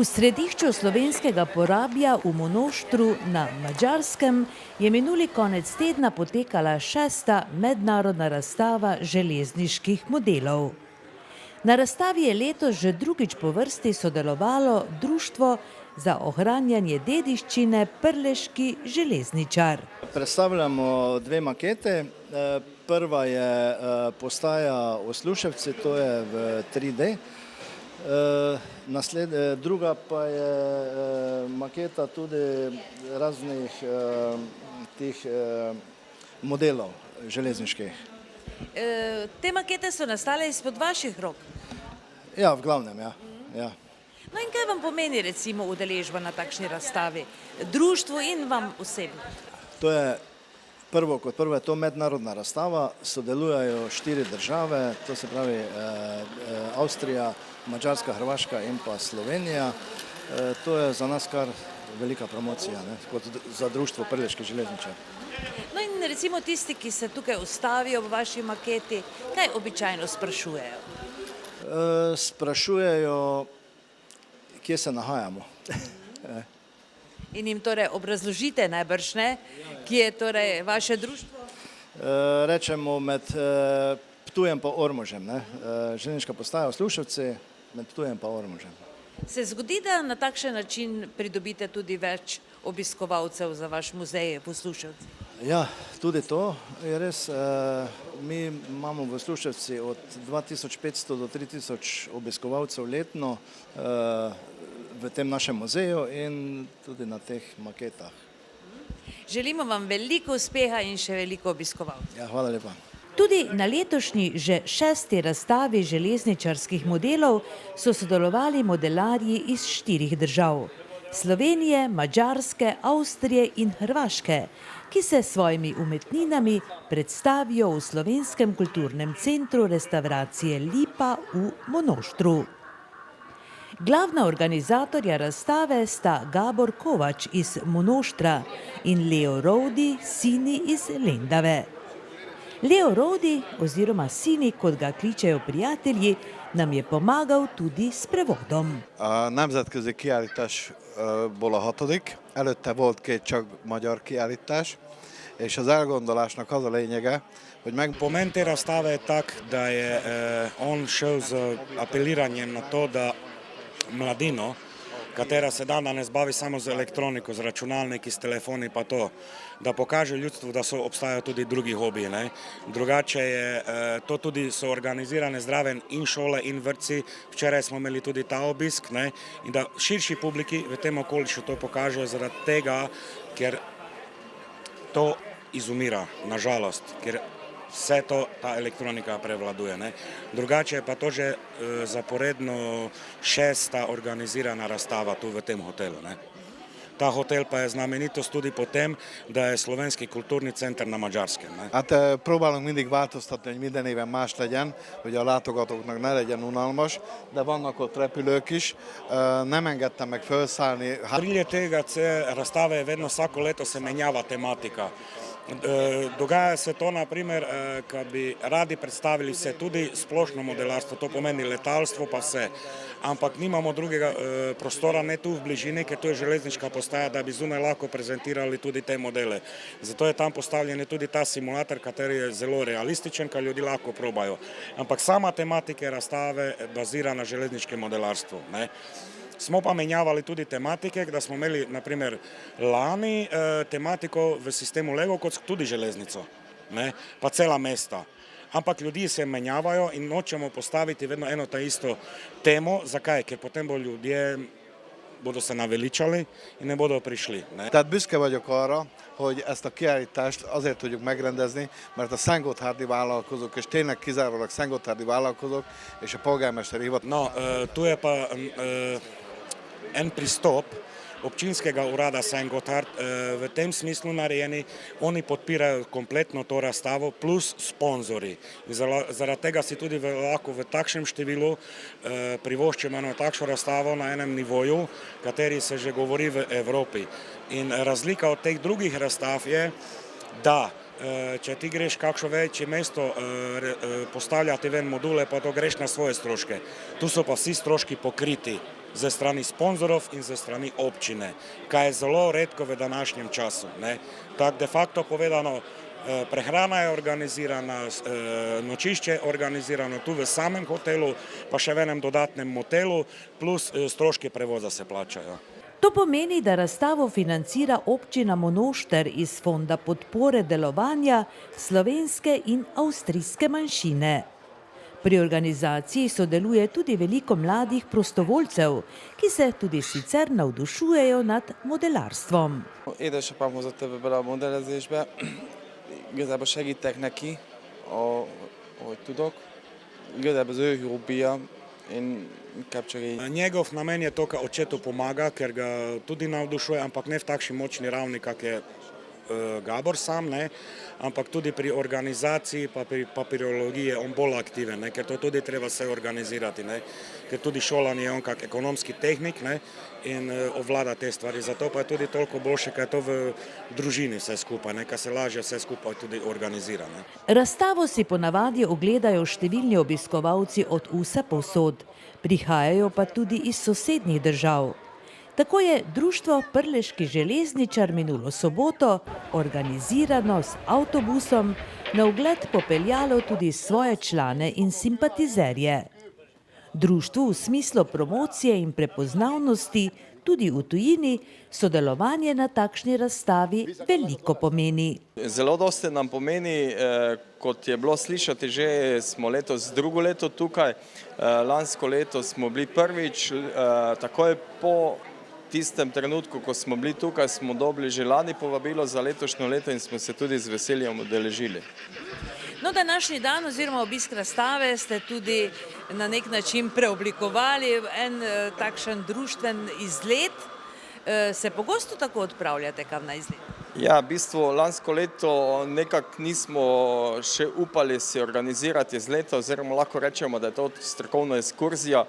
V središču slovenskega porabja v Monoštru na Madžarskem je minuli konec tedna potekala 6. mednarodna razstava železniških modelov. Na razstavi je letos že drugič po vrsti sodelovalo Društvo za ohranjanje dediščine Prleški železničar. Predstavljamo dve makete. Prva je postaja Osluševci, to je v 3D. Druga pa je maketa tudi raznih tih modelov železniških. Te makete so nastale izpod vaših rok? Ja, v glavnem, ja. No in kaj vam pomeni recimo udeležba na takšni razstavi? Društvu in vam osebno? To je kot prvo je to mednarodna razstava, sodelujejo 4 države, to se pravi Avstrija, Madžarska, Hrvaška in pa Slovenija. To je za nas kar velika promocija, kot za Društvo Prleški železničar. No in recimo tisti, ki se tukaj ustavijo v vaši maketi, kaj običajno sprašujejo? Sprašujejo, kje se nahajamo. In jim torej obrazložite najbrž, ne, kje je torej vaše društvo? Rečemo med Ptujem pa Ormožem, železniška postaja Osluševci, med Ptujem pa Ormožem. Se zgodi, da na takšen način pridobite tudi več obiskovalcev za vaš muzej v Osluševci? Ja, tudi to je res. Mi imamo v Osluševci od 2500 do 3000 obiskovalcev letno v tem našem muzeju in tudi na teh maketah. Želimo vam veliko uspeha in še veliko obiskovalcev. Ja, hvala lepa. Tudi na letošnji že 6. razstavi železničarskih modelov so sodelovali modelarji iz 4 držav: Slovenije, Madžarske, Avstrije in Hrvaške, ki se s svojimi umetninami predstavijo v Slovenskem kulturnem centru restavracije Lipa v Monoštru. Glavna organizatorja razstave sta Gabor Kovač iz Monoštra in Leo Rovdi, Sini iz Lendave. Leo Rovdi, oziroma Sini, kot ga kličejo prijatelji, nam je pomagal tudi s prevodom. A nemzetközi kiállítás ból a 6. Előtte volt 2 csak magyar kiállítás, és az elgondolásnak az a lényege, hogy Pomen te razstave je tak, da je on šel z apeliranjem na to, da mladino, katera se danes bavi samo z elektroniko, z računalniki, s telefoni pa to, da pokaže ljudstvu, da obstajajo tudi drugi hobiji. Drugače je, to tudi so organizirane zraven in šole in vrtci, včeraj smo imeli tudi ta obisk, in da širši publiki v tem okolišu to pokažejo zaradi tega, ker to izumira, nažalost, ker vse to, ta elektronika prevladuje. Drugače je pa to že zaporedno 6. organizirana razstava tu v tem hotelu. Ta hotel pa je znamenitost tudi po tem, da je Slovenski kulturni center na Madžarskem. Hát próbálunk mindig változtatni, hogy minden éven más legyen, hogy a látogatóknak ne legyen unalmas, de vannak ott repülők is. Nem engedtem meg felszállni. Prilje tega razstave je vedno vsako leto se menjava tematika. Dogaja se to, naprimer, kad bi radi predstavili vse, tudi splošno modelarstvo, to pomeni letalstvo pa vse, ampak nimamo drugega prostora, ne tu v bližini, ker tu je železniška postaja, da bi zunaj lahko prezentirali tudi te modele. Zato je tam postavljen tudi ta simulator, kateri je zelo realističen, kar ljudi lahko probajo. Ampak sama tematika razstave bazira na železniškem modelarstvu. Smo pa menjavali tudi tematike, da smo imeli, naprimer, lani tematiko v sistemu Lego, kot tudi železnico, pa cela mesta. Ampak ljudi se menjavajo in nočemo postaviti vedno eno ta isto temo. Zakaj? Ker potem bodo se naveličali in ne bodo prišli. Tehát büszke vagyok arra, hogy ezt a kiállítást azért tudjuk megrendezni, mert a szentgotthárdi vállalkozók, és tényleg kizárólag szentgotthárdi vállalkozók, és a polgármester hivatal. No, tu je pa en pristop občinskega urada Szent-Gotthard v tem smislu narejeni, oni podpirajo kompletno to razstavo plus sponzori. Zaradi tega si tudi lahko v takšnem številu privoščimo eno takšno razstavo na enem nivoju, kateri se že govori v Evropi. In razlika od teh drugih razstav je, da če ti greš kakšno večje mesto postavljati ven module, pa to greš na svoje stroške. Tu so pa vsi stroški pokriti ze strani sponzorov in ze strani občine, kaj je zelo redko v današnjem času. Tako de facto povedano, prehrana je organizirana, nočišče je organizirano tu v samem hotelu, pa še v enem dodatnem motelu, plus stroški prevoza se plačajo. To pomeni, da razstavo financira občina Monošter iz fonda podpore delovanja slovenske in avstrijske manjšine. Pri organizaciji sodeluje tudi veliko mladih prostovoljcev, ki se tudi sicer navdušujejo nad modelarstvom. Édesapám hozott ebbe bele a modellezésbe. Igazából segítek neki, ahogy tudok. Igazából az ő hobbija. In inkább csak így. Njegov namen je to, da očetu pomaga, ker ga tudi navdušuje, ampak ne v takšni močni ravni, kak je Gabor sam, ampak tudi pri organizaciji pa pri papirologiji je on bolj aktiven, ker to tudi treba se organizirati, ker tudi šolanje je on kak ekonomski tehnik in ovlada te stvari. Zato pa je tudi toliko boljše, ker je to v družini vse skupaj, ker se lažje vse skupaj tudi organizira. Razstavo si ponavadi ogledajo številni obiskovalci od vsepovsod, prihajajo pa tudi iz sosednjih držav. Tako je Društvo Prleški železničar minulo soboto organizirano s avtobusom na ogled popeljalo tudi svoje člane in simpatizerje. Društvu v smislu promocije in prepoznavnosti tudi v tujini sodelovanje na takšni razstavi veliko pomeni. Zelo dosti nam pomeni, kot je bilo slišati že, smo letos drugo leto tukaj, lansko leto smo bili prvič, takoj po tistem trenutku, ko smo bili tukaj, smo dobili že lani povabilo za letošnjo leto in smo se tudi z veseljem udeležili. No, današnji dan oziroma obisk razstave ste tudi na nek način preoblikovali v en takšen društven izlet. Se pogosto tako odpravljate kam na izlet? Ja, v bistvu lansko leto nekako nismo še upali si organizirati izleta, oziroma lahko rečemo, da je to strokovna ekskurzija.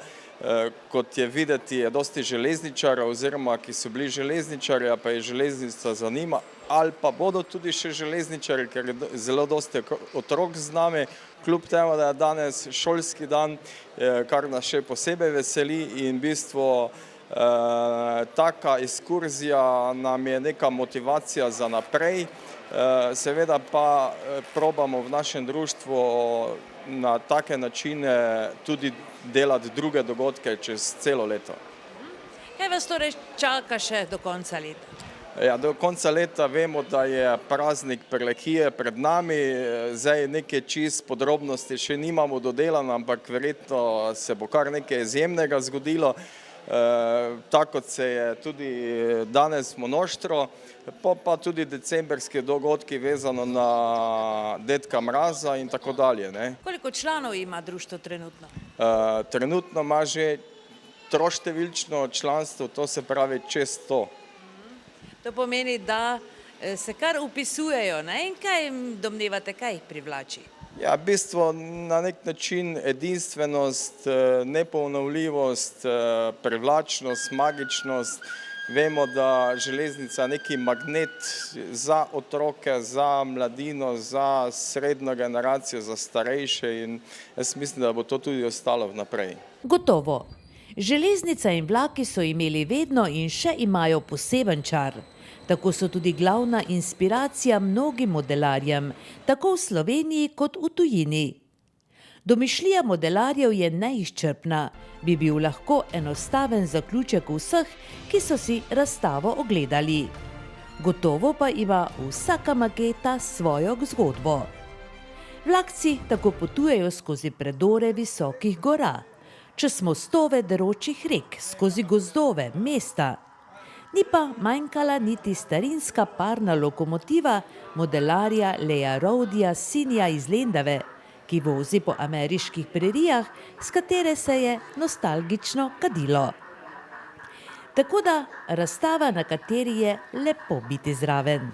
Kot je videti, je dosti železničarjev, oziroma ki so bili železničarji, pa je železnica zanima, ali pa bodo tudi še železničarji, ker je zelo dosti otrok z nami, kljub temu, da je danes šolski dan, kar nas še posebej veseli in v bistvu taka ekskurzija nam je neka motivacija za naprej. Seveda pa probamo v našem društvu na take načine tudi delati druge dogodke čez celo leto. Kaj vas torej čaka še do konca leta? Ja, do konca leta vemo, da je praznik Prlekije pred nami, zdaj neke čist podrobnosti še nimamo dodelane, ampak verjetno se bo kar nekaj izjemnega zgodilo. Tako kot se je tudi danes Monoštro, pa tudi decembrski dogodki vezano na Dedka Mraza in tako dalje. Koliko članov ima društvo trenutno? Trenutno ima že troštevilčno članstvo, to se pravi čez 100. To pomeni, da se kar upisujejo, in kaj domnevate, kaj jih privlači? Ja, v bistvu na nek način edinstvenost, neponovljivost, privlačnost, magičnost. Vemo, da železnica je neki magnet za otroke, za mladino, za srednjo generacijo, za starejše in jaz mislim, da bo to tudi ostalo vnaprej. Gotovo. Železnica in vlaki so imeli vedno in še imajo poseben čar. Tako so tudi glavna inspiracija mnogim modelarjem, tako v Sloveniji kot v tujini. Domišljija modelarjev je neizčrpna, bi bil lahko enostaven zaključek vseh, ki so si razstavo ogledali. Gotovo pa ima vsaka maketa svojo zgodbo. Vlakci tako potujejo skozi predore visokih gora, čez mostove deročih rek, skozi gozdove, mesta. Ni pa manjkala niti starinska parna lokomotiva modelarja Leja Rovdija Sinja iz Lendave, ki vozi po ameriških prerijah, s katere se je nostalgično kadilo. Tako da razstava, na kateri je lepo biti zraven.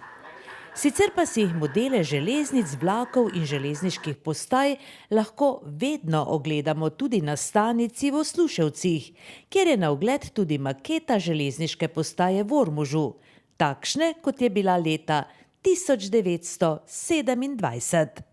Sicer pa si modele železnic, vlakov in železniških postaj lahko vedno ogledamo tudi na stanici v Sluševcih, kjer je na ogled tudi maketa železniške postaje v Ormožu, takšne, kot je bila leta 1927.